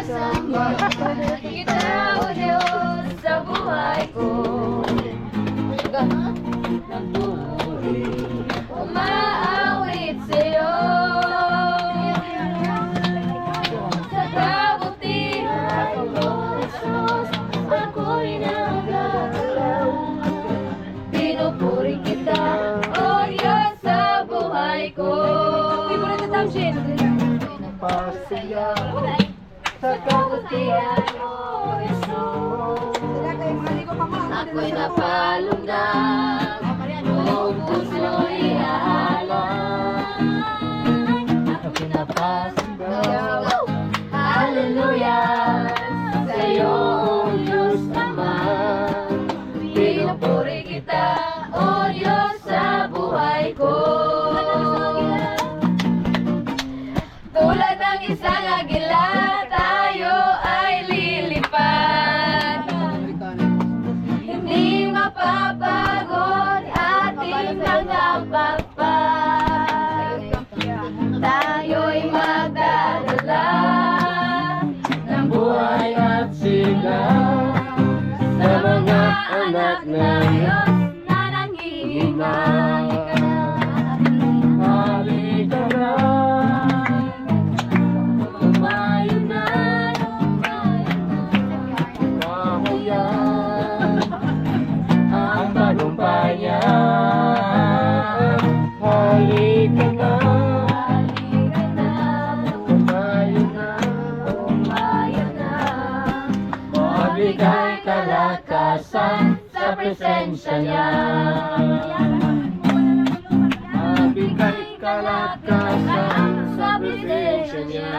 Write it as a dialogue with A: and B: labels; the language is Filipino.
A: Sinasamba kita, O Diyos, sa buhay ko. Umaawit sa'yo sa kabutihan mo, Jesus, ako'y nagagalaw. Pinupuri kita, O Diyos, sa buhay ko.
B: Pasaya sa kabutihan mo, Jesus.
A: Ako'y napalundag, buong puso'y alam. Ako'y napasigaw, hallelujah, sa'yo, O Diyos naman. Pinupuri kita, O Diyos, sa buhay ko. Tulad ng isang agila, tayo ay lilipad. Hindi mapapagod ating mga pagpag. Tayo'y magdadala ng buhay at sigla sa mga anak ng Diyos na nanghihinay.
B: Halika na,
A: Lumayo na,
B: kahuyan ang tagumpayan. Halika na,
A: halika na,
B: kumayo na,
A: lumayo na.
B: mabigay kalakasan sa presensya niya. Mabigay kalakasan sa presensya niya.